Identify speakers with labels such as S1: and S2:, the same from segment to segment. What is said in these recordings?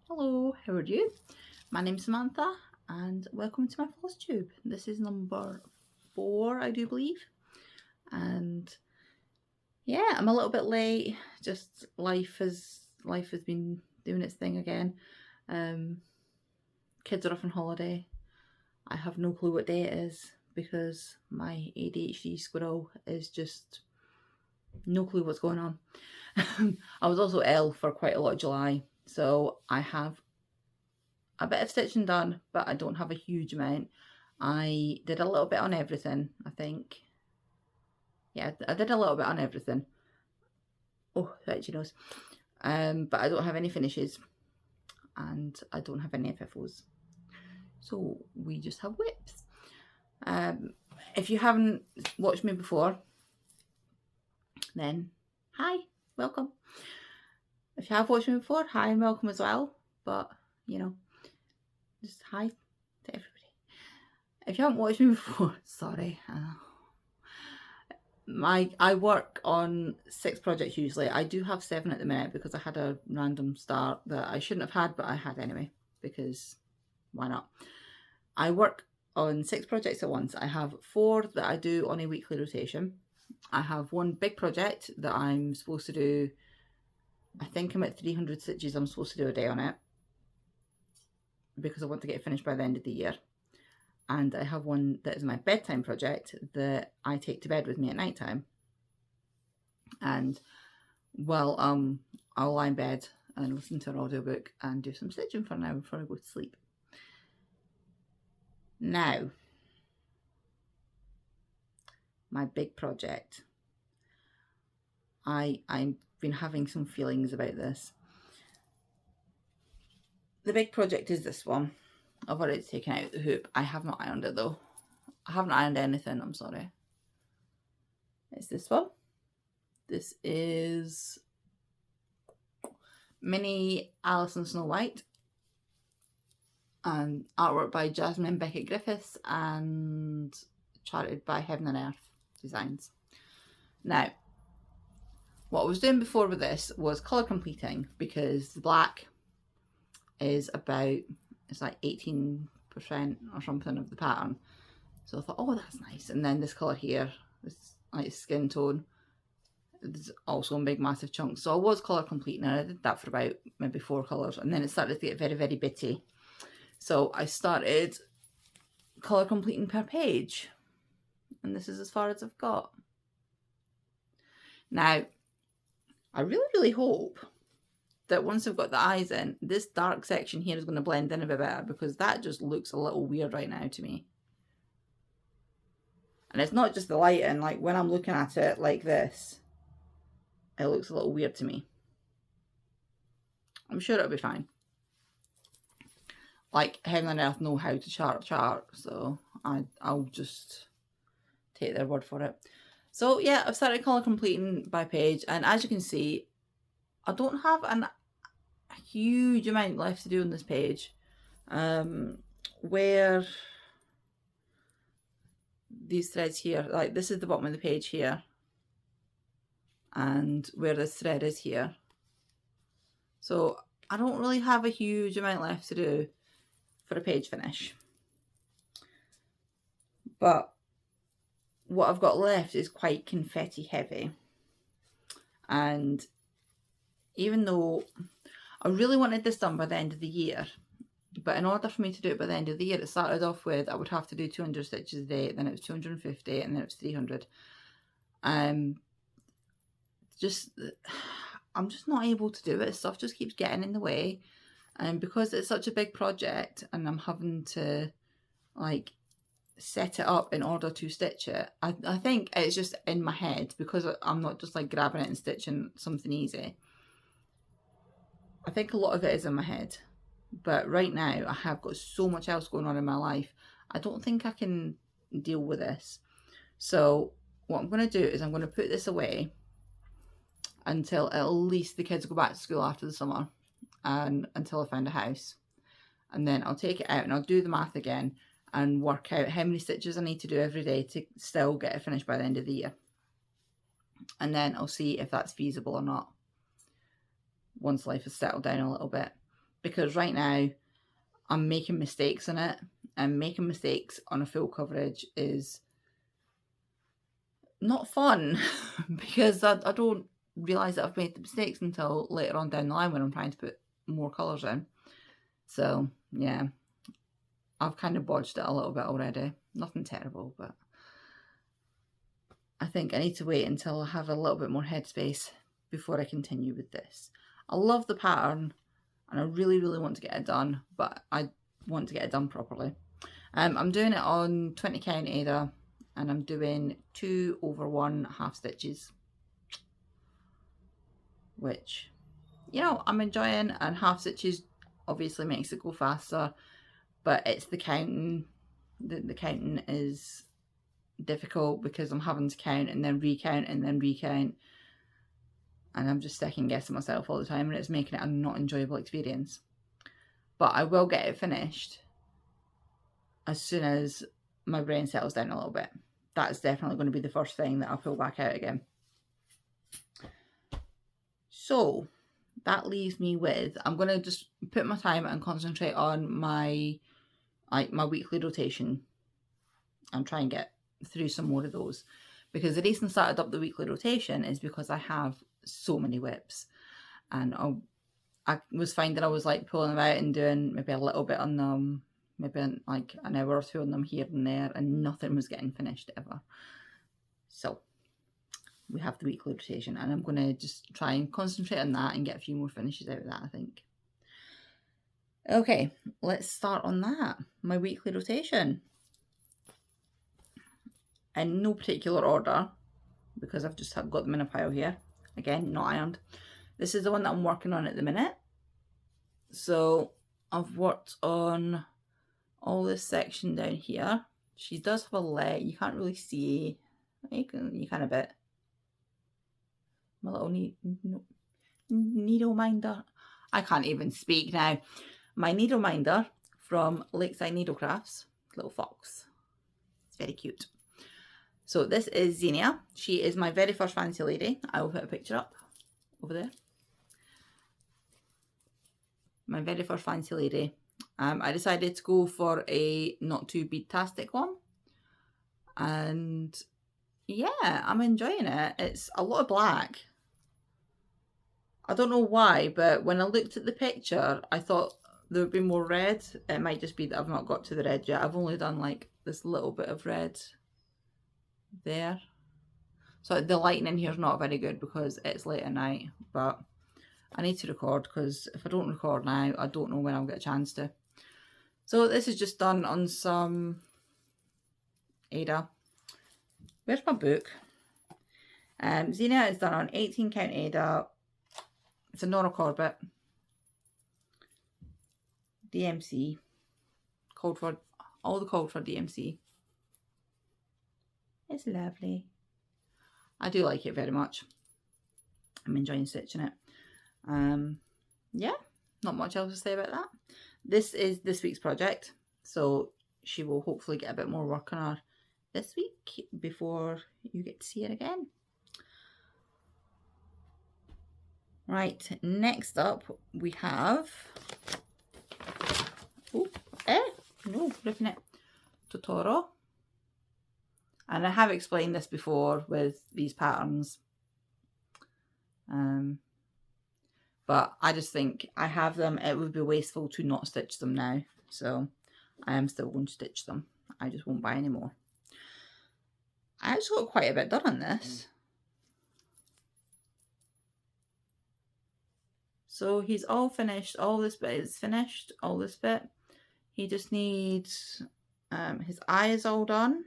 S1: Hello, how are you? My name's Samantha and welcome to my Flosstube. This is number 4, I do believe. And yeah, I'm a little bit late. Just life has been doing its thing again. Kids are off on holiday. I have no clue what day it is because my ADHD squirrel is just no clue what's going on. I was also ill for quite a lot of July, so I have a bit of stitching done, but I don't have a huge amount. I did a little bit on everything, I think. Yeah, I did a little bit on everything. Oh, that you knows. But I don't have any finishes and I don't have any FFOs. So we just have whips. If you haven't watched me before, then hi, welcome. If you have watched me before, hi and welcome as well. But, you know, just hi to everybody. If you haven't watched me before, sorry. I work on 6 projects usually. I do have 7 at the minute because I had a random start that I shouldn't have had, but I had anyway, because why not? I work on 6 projects at once. I have 4 that I do on a weekly rotation. I have one big project that I'm supposed to do. I think I'm at 300 stitches. I'm supposed to do a day on it because I want to get it finished by the end of the year. And I have one that is my bedtime project that I take to bed with me at night time. And well, I'll lie in bed and listen to an audiobook and do some stitching for now before I go to sleep. Now, my big project. I've been having some feelings about this. The big project is this one. I've already taken out the hoop. I have not ironed it though. I haven't ironed anything, I'm sorry. It's this one. This is Mini Alice and Snow White. And artwork by Jasmine Beckett Griffiths and charted by Heaven and Earth Designs. Now, what I was doing before with this was colour completing because the black is about, it's like 18% or something of the pattern. So I thought, oh, that's nice. And then this colour here, this like skin tone, it's also in big massive chunks. So I was colour completing and I did that for about maybe 4 colours. And then it started to get very, very bitty. So I started colour completing per page. And this is as far as I've got. Now, I really, really hope that once I've got the eyes in, this dark section here is going to blend in a bit better because that just looks a little weird right now to me. And it's not just the lighting, like when I'm looking at it like this, it looks a little weird to me. I'm sure it'll be fine. Like Heaven and Earth know how to chart, so I'll just take their word for it. So yeah, I've started colour completing by page, and as you can see, I don't have a huge amount left to do on this page. Where these threads here, like this is the bottom of the page here, and where this thread is here. So I don't really have a huge amount left to do for a page finish. But what I've got left is quite confetti heavy. And even though I really wanted this done by the end of the year, but in order for me to do it by the end of the year, it started off with I would have to do 200 stitches a day, then it was 250, and then it was 300. I'm just not able to do it. Stuff just keeps getting in the way. And because it's such a big project and I'm having to like set it up in order to stitch it, I think it's just in my head because I'm not just like grabbing it and stitching something easy. I think a lot of it is in my head. But right now I have got so much else going on in my life. I don't think I can deal with this. So what I'm going to do is I'm going to put this away until at least the kids go back to school after the summer and until I find a house. And then I'll take it out and I'll do the math again and work out how many stitches I need to do every day to still get it finished by the end of the year. And then I'll see if that's feasible or not once life has settled down a little bit. because right now I'm making mistakes in it, and making mistakes on a full coverage is not fun because I don't realise that I've made the mistakes until later on down the line when I'm trying to put more colours in. So yeah, I've kind of bodged it a little bit already. Nothing terrible, but I think I need to wait until I have a little bit more headspace before I continue with this. I love the pattern and I really, really want to get it done, but I want to get it done properly. I'm doing it on 20 count Ada, and I'm doing 2/1 half stitches, which, you know, I'm enjoying, and half stitches obviously makes it go faster, but it's the counting. The counting is difficult because I'm having to count and then recount and then recount, and I'm just second guessing myself all the time, and it's making it a not enjoyable experience. But I will get it finished as soon as my brain settles down a little bit. That's definitely going to be the first thing that I'll pull back out again. So that leaves me with, I'm going to just put my time and concentrate on my weekly rotation and try and get through some more of those, because the reason I started up the weekly rotation is because I have so many whips, and I was finding I was like pulling them out and doing maybe a little bit on them, maybe like an hour or two on them here and there, and nothing was getting finished ever. So we have the weekly rotation, and I'm going to just try and concentrate on that and get a few more finishes out of that, I think. Okay, let's start on that. My weekly rotation. In no particular order, because I've just got them in a pile here. Again, not ironed. This is the one that I'm working on at the minute. So I've worked on all this section down here. She does have a leg. You can't really see. You can a bit. My little needle minder. I can't even speak now. My needle minder from Lakeside Needlecrafts. Little fox. It's very cute. So this is Xenia. She is my very first fancy lady. I will put a picture up over there. My very first fancy lady. I decided to go for a not too bead-tastic one. And yeah, I'm enjoying it. It's a lot of black. I don't know why, but when I looked at the picture, I thought there would be more red. It might just be that I've not got to the red yet. I've only done like this little bit of red there. So the lighting in here is not very good because it's late at night, but I need to record, because if I don't record now, I don't know when I'll get a chance to. So this is just done on some Ada. Where's my book? Xenia is done on 18 count Ada. It's a Nora Corbett DMC. Called for all the code for DMC. It's lovely. I do like it very much. I'm enjoying stitching it. Yeah, not much else to say about that. This is this week's project, so she will hopefully get a bit more work on her this week before you get to see her again. Right, next up we have, ripping it, Totoro. And I have explained this before with these patterns, but I just think I have them. It would be wasteful to not stitch them now, so I am still going to stitch them. I just won't buy any more. I actually got quite a bit done on this. So he's all finished. All this bit is finished. All this bit. He just needs, his eye is all done.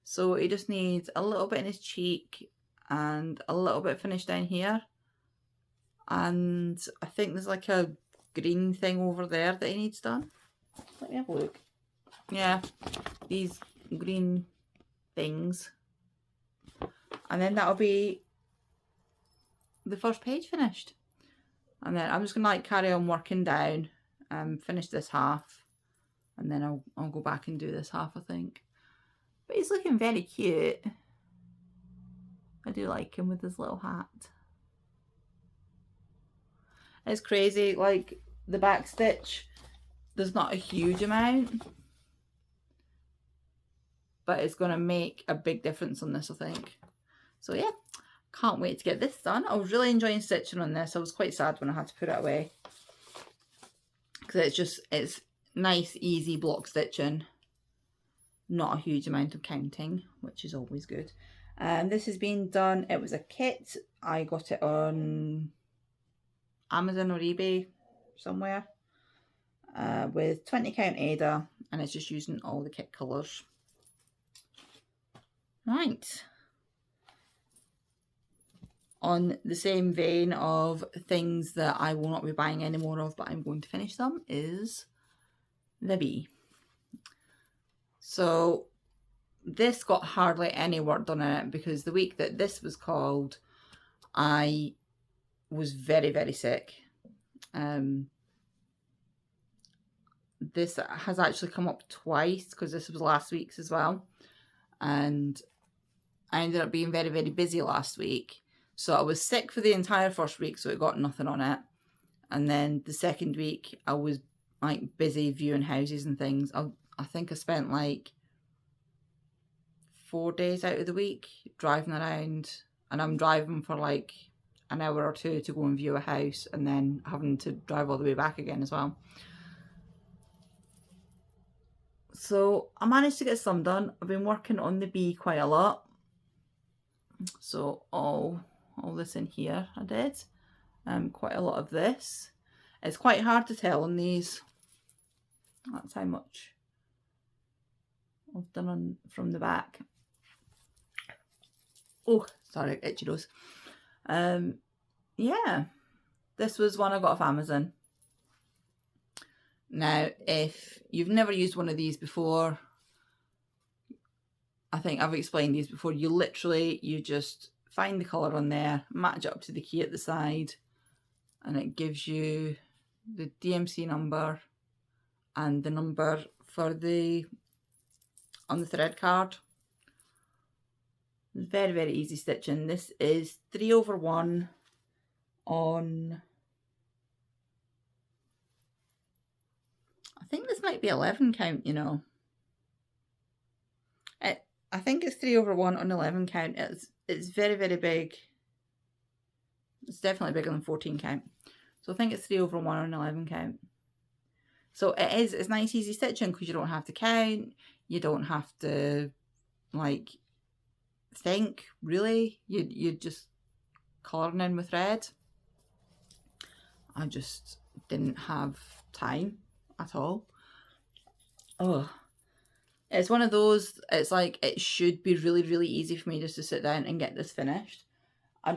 S1: So he just needs a little bit in his cheek and a little bit finished down here. And I think there's like a green thing over there that he needs done. Let me have a look. Yeah, these green things. And then that'll be the first page finished. And then I'm just going to like carry on working down and finish this half. And then I'll go back and do this half, I think. But he's looking very cute. I do like him with his little hat. It's crazy. Like the back stitch, there's not a huge amount, but it's going to make a big difference on this, I think. So yeah, can't wait to get this done. I was really enjoying stitching on this. I was quite sad when I had to put it away, because it's nice, easy block stitching, not a huge amount of counting, which is always good. This has been done. It was a kit. I got it on Amazon or eBay somewhere, with 20 count Ada, and it's just using all the kit colours. Right. On the same vein of things that I will not be buying any more of, but I'm going to finish them, is the bee. So this got hardly any work done in it, because the week that this was called, I was very, very sick. This has actually come up twice, because this was last week's as well. And I ended up being very, very busy last week. So I was sick for the entire first week, so it got nothing on it. And then the second week, I was like busy viewing houses and things. I think I spent like 4 days out of the week driving around, and I'm driving for like an hour or two to go and view a house, and then having to drive all the way back again as well. So I managed to get some done. I've been working on the bee quite a lot. So all this in here I did. Quite a lot of this. It's quite hard to tell on these. That's how much I've done from the back. Oh, sorry, itchy nose. Yeah, this was one I got off Amazon. Now, if you've never used one of these before, I think I've explained these before, you just find the colour on there, match it up to the key at the side, and it gives you the DMC number and the number for on the thread card. Very, very easy stitching. This is 3/1 on, I think this might be 11 count, you know. I think it's 3/1 on 11 count. It's very, very big. It's definitely bigger than 14 count. So I think it's 3/1 on 11 count. So it's nice, easy stitching, because you don't have to count. You don't have to like think, really. You just colouring in with thread. I just didn't have time at all. Oh, it's one of those, it's like, it should be really, really easy for me just to sit down and get this finished. I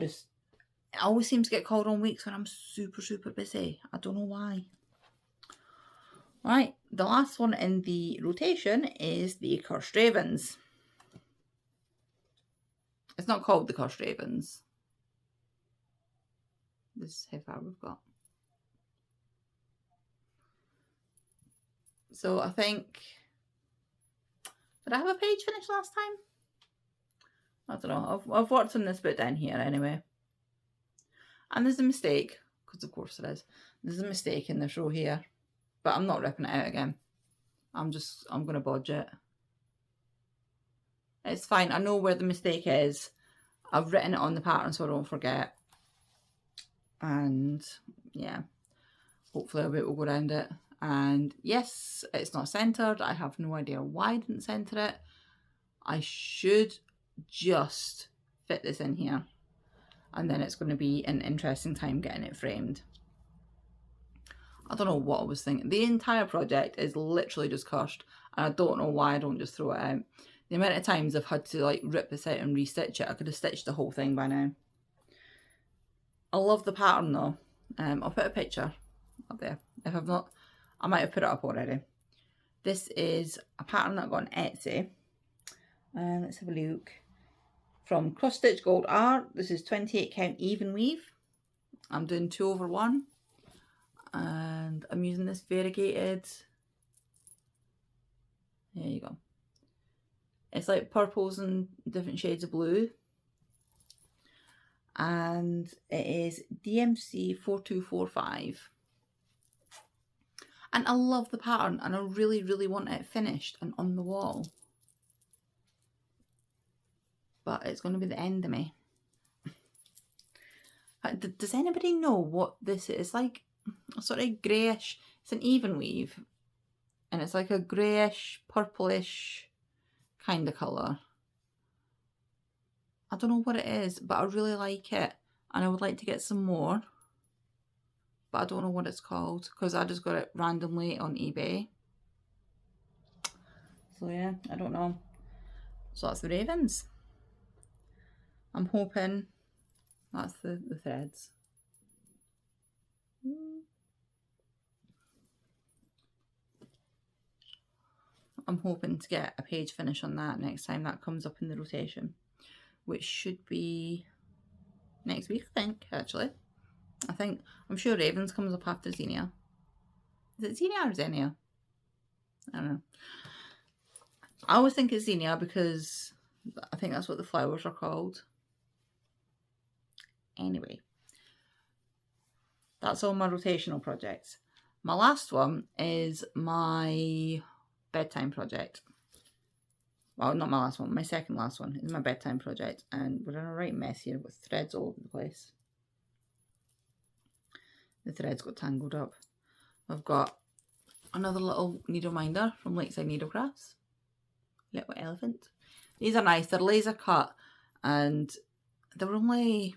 S1: always seem to get called on weeks when I'm super, super busy. I don't know why. Right, the last one in the rotation is the Cursed Ravens. It's not called the Cursed Ravens. This is how far we've got. So I think, did I have a page finished last time? I don't know. I've worked on this bit down here anyway. And there's a mistake, because of course there is. There's a mistake in this row here, but I'm not ripping it out again. I'm going to bodge it. It's fine. I know where the mistake is. I've written it on the pattern so I don't forget. And yeah, hopefully I'll be able to go around it. And yes, it's not centered. I have no idea why I didn't center it. I should just fit this in here, and then it's going to be an interesting time getting it framed. I don't know what I was thinking. The entire project is literally just cursed, and I don't know why I don't just throw it out. The amount of times I've had to like rip this out and restitch it, I could have stitched the whole thing by now. I love the pattern though. I'll put a picture up there. If I've not, I might have put it up already. This is a pattern that I got on Etsy. Let's have a look. From Cross Stitch Gold Art. This is 28 count even weave. I'm doing 2/1. And I'm using this variegated. There you go. It's like purples and different shades of blue. and it is DMC 4245. And I love the pattern, and I really, really want it finished and on the wall. But it's going to be the end of me. Does anybody know what this is? It's like a sort of greyish, it's an even weave. And it's like a greyish, purplish kind of colour. I don't know what it is, but I really like it. And I would like to get some more. But I don't know what it's called, because I just got it randomly on eBay. So yeah, I don't know. So that's the ravens. I'm hoping that's the threads. I'm hoping to get a page finish on that next time that comes up in the rotation, which should be next week, I think, actually. I'm sure Ravens comes up after Xenia. Is it Xenia or Xenia? I don't know. I always think it's Xenia because I think that's what the flowers are called. Anyway, that's all my rotational projects. My last one is my bedtime project. Well, not my last one, my second last one is my bedtime project, and we're in a right mess here with threads all over the place. The threads got tangled up. I've got another little needle minder from Lakeside Needlecrafts. Little elephant. These are nice, they're laser cut, and they were only,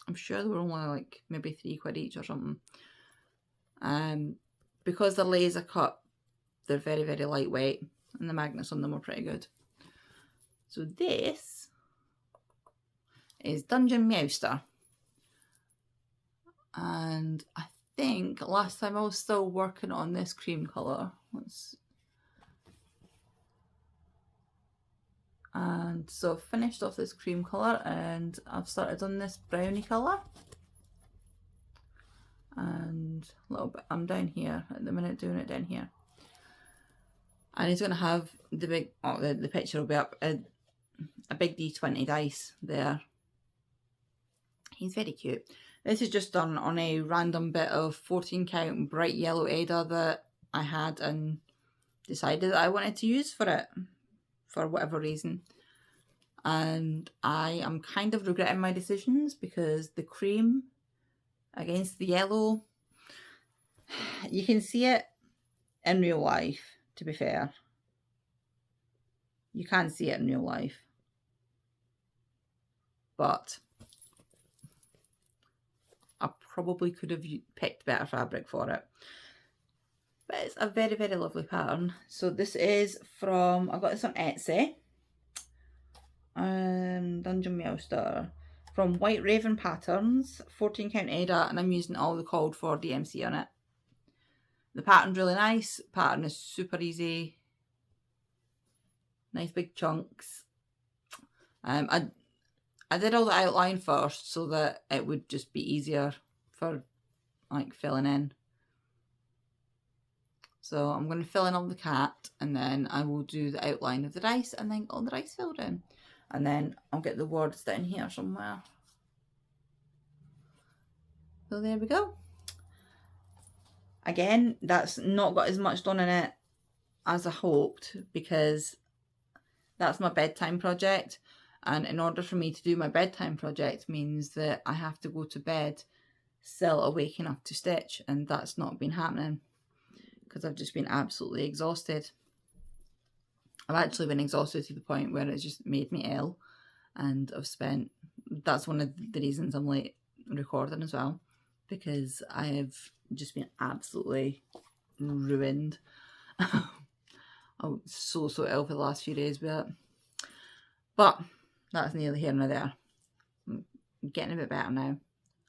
S1: I'm sure they were only like maybe £3 each or something. Because they're laser cut, they're very, very lightweight, and the magnets on them are pretty good. So this is Dungeon Meowster. And I think last time I was still working on this cream colour. And so I've finished off this cream colour, and I've started on this brownie colour. And a little bit, I'm down here at the minute, doing it down here. And he's going to have the big, the picture will be up, a big D20 dice there. He's very cute. This is just done on a random bit of 14 count bright yellow Ada that I had and decided that I wanted to use for it for whatever reason. And I am kind of regretting my decisions because the cream against the yellow, you can see it in real life, to be fair. You can see it in real life. But I probably could have picked better fabric for it. But it's a very, very lovely pattern. So this is from, I got this on Etsy. Dungeon Meowster. From White Raven Patterns, 14 count Ada, and I'm using all the called for DMC on it. The pattern's really nice. Pattern is super easy. Nice big chunks. I did all the outline first so that it would just be easier for like filling in. So I'm going to fill in all the cat, and then I will do the outline of the dice and then all the dice filled in. And then I'll get the words down here somewhere. So there we go. Again, that's not got as much done in it as I hoped because that's my bedtime project. And in order for me to do my bedtime project means that I have to go to bed still awake enough to stitch. And that's not been happening because I've just been absolutely exhausted. I've actually been exhausted to the point where it's just made me ill. And I've spent, that's one of the reasons I'm late recording as well. Because I have just been absolutely ruined. I was so ill for the last few days with it. But that's nearly here nor there. I'm getting a bit better now.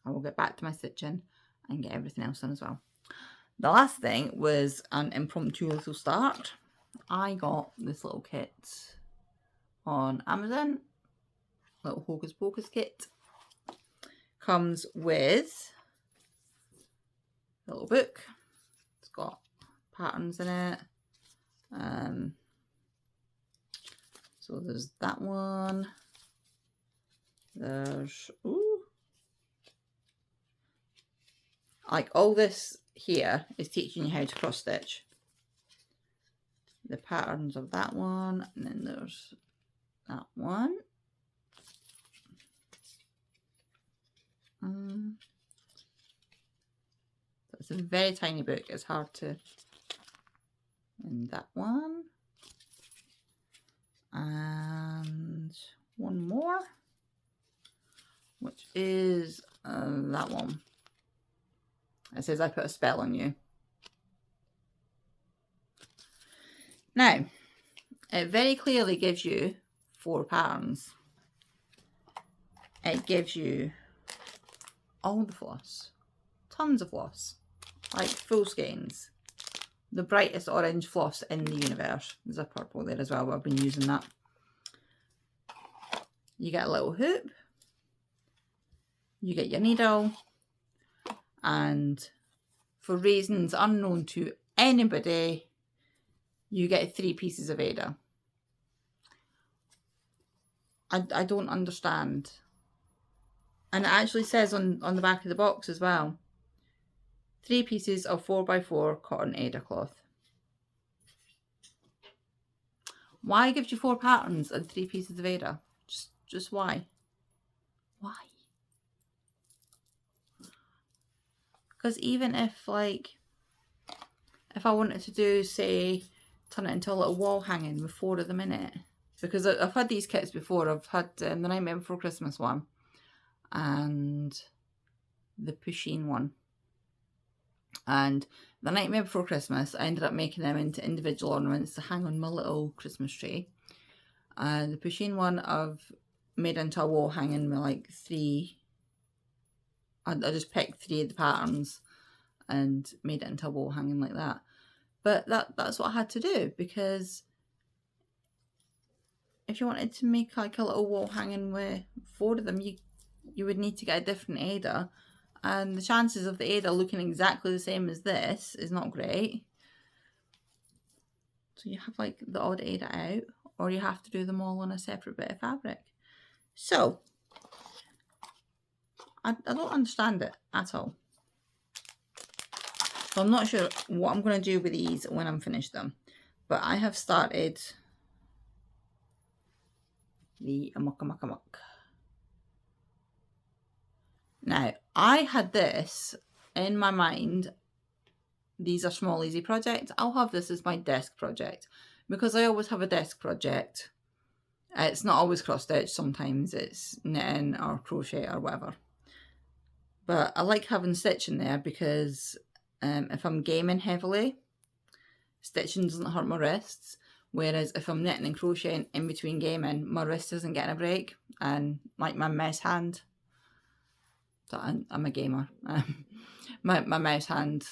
S1: I will get back to my stitching and get everything else done as well. The last thing was an impromptu little start. I got this little kit on Amazon. Little Hocus Pocus kit. Comes with a little book. It's got patterns in it. So there's that one. There's, ooh, like all this here is teaching you how to cross stitch. The patterns of that one, and then there's that one. It's a very tiny book, it's hard to, and that one, and one more, which is that one. It says I put a spell on you. Now, it very clearly gives you 4 patterns. It gives you all the floss, tons of floss, like full skeins. The brightest orange floss in the universe. There's a purple there as well, but I've been using that. You get a little hoop, you get your needle, and for reasons unknown to anybody, you get 3 pieces of Ada. I don't understand. And it actually says on the back of the box as well, 3 pieces of 4x4 cotton Ada cloth. Why gives you 4 patterns and 3 pieces of Ada? Just why? Why? Because even if, like, if I wanted to do, say, turn it into a little wall hanging with 4 of them in it, because I've had these kits before. I've had the Nightmare Before Christmas one and the Pusheen one. And the Nightmare Before Christmas, I ended up making them into individual ornaments to hang on my little Christmas tree. And the Pusheen one I've made into a wall hanging with like 3. I just picked 3 of the patterns and made it into a wall hanging like that. But that's what I had to do, because if you wanted to make like a little wall hanging with 4 of them, you would need to get a different Ada. And the chances of the Ada looking exactly the same as this is not great. So you have like the odd Ada out, or you have to do them all on a separate bit of fabric. So I don't understand it at all. So I'm not sure what I'm going to do with these when I'm finished them. But I have started the Amok Amok Amok. Now, I had this in my mind. These are small, easy projects. I'll have this as my desk project, because I always have a desk project. It's not always cross stitch. Sometimes it's knitting or crochet or whatever. But I like having stitch in there because if I'm gaming heavily, stitching doesn't hurt my wrists. Whereas if I'm knitting and crocheting in between gaming, my wrist isn't getting a break. And like my mouse hand, so I'm a gamer, my mouse hand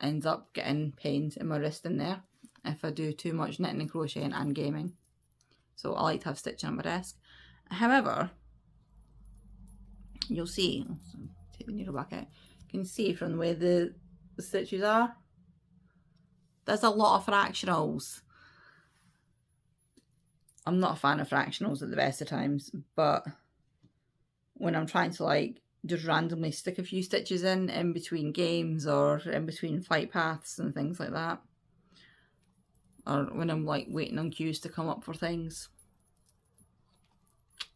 S1: ends up getting pains in my wrist in there if I do too much knitting and crocheting and gaming. So I like to have stitching on my desk. However, you'll see, take the needle back out, you can see from the way the stitches are, there's a lot of fractionals. I'm not a fan of fractionals at the best of times, but when I'm trying to like just randomly stick a few stitches in between games or in between flight paths and things like that, or when I'm like waiting on queues to come up for things,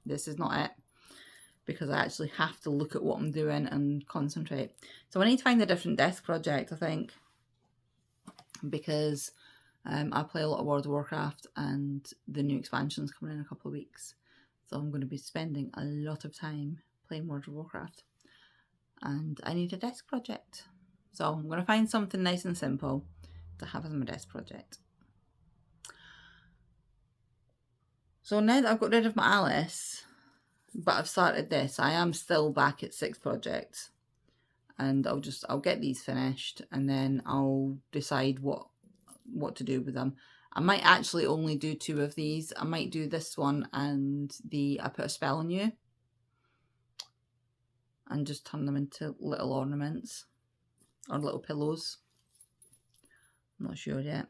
S1: this is not it, because I actually have to look at what I'm doing and concentrate. So I need to find a different desk project, I think, because I play a lot of World of Warcraft and the new expansion's coming in a couple of weeks. So I'm going to be spending a lot of time playing World of Warcraft. And I need a desk project. So I'm going to find something nice and simple to have as my desk project. So now that I've got rid of my Alice, but I've started this, I am still back at 6 projects. And I'll get these finished and then I'll decide what to do with them. I might actually only do 2 of these. I might do this one and the I Put a Spell on You, and just turn them into little ornaments or little pillows. I'm not sure yet,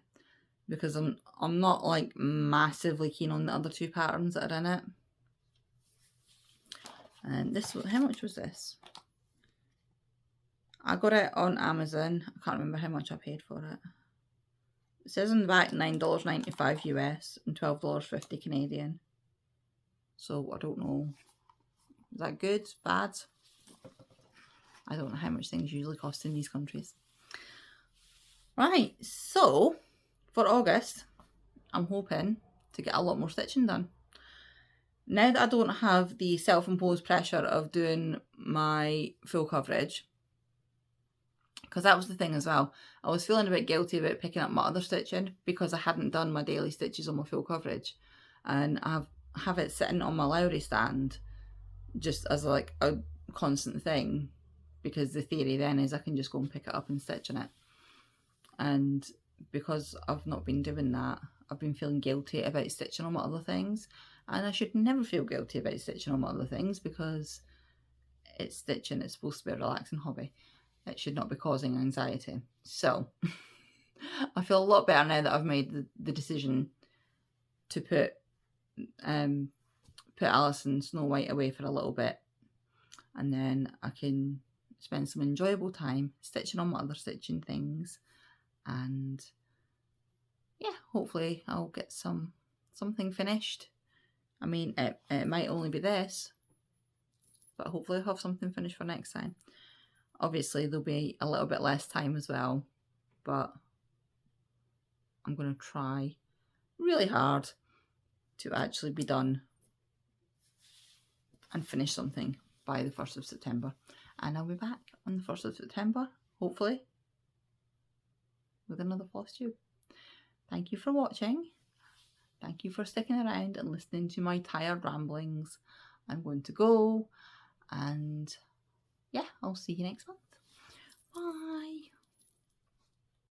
S1: because I'm not like massively keen on the other 2 patterns that are in it. And this one, how much was this? I got it on Amazon. I can't remember how much I paid for it. It says on the back $9.95 US and $12.50 Canadian. So I don't know. Is that good? Bad? I don't know how much things usually cost in these countries. Right, so for August, I'm hoping to get a lot more stitching done. Now that I don't have the self-imposed pressure of doing my full coverage, because that was the thing as well, I was feeling a bit guilty about picking up my other stitching because I hadn't done my daily stitches on my full coverage, and I have it sitting on my Lowry stand just as like a constant thing, because the theory then is I can just go and pick it up and stitch on it. And because I've not been doing that, I've been feeling guilty about stitching on my other things, and I should never feel guilty about stitching on my other things because it's stitching, it's supposed to be a relaxing hobby. It should not be causing anxiety. So I feel a lot better now that I've made the decision to put Alice and Snow White away for a little bit, and then I can spend some enjoyable time stitching on my other stitching things, and yeah, hopefully I'll get something finished. I mean, it might only be this, but hopefully I'll have something finished for next time. Obviously there'll be a little bit less time as well, but I'm going to try really hard to actually be done and finish something by the 1st of September. And I'll be back on the 1st of September, hopefully, with another Flosstube. Thank you for watching. Thank you for sticking around and listening to my tired ramblings. I'm going to go, and yeah, I'll see you next month. Bye.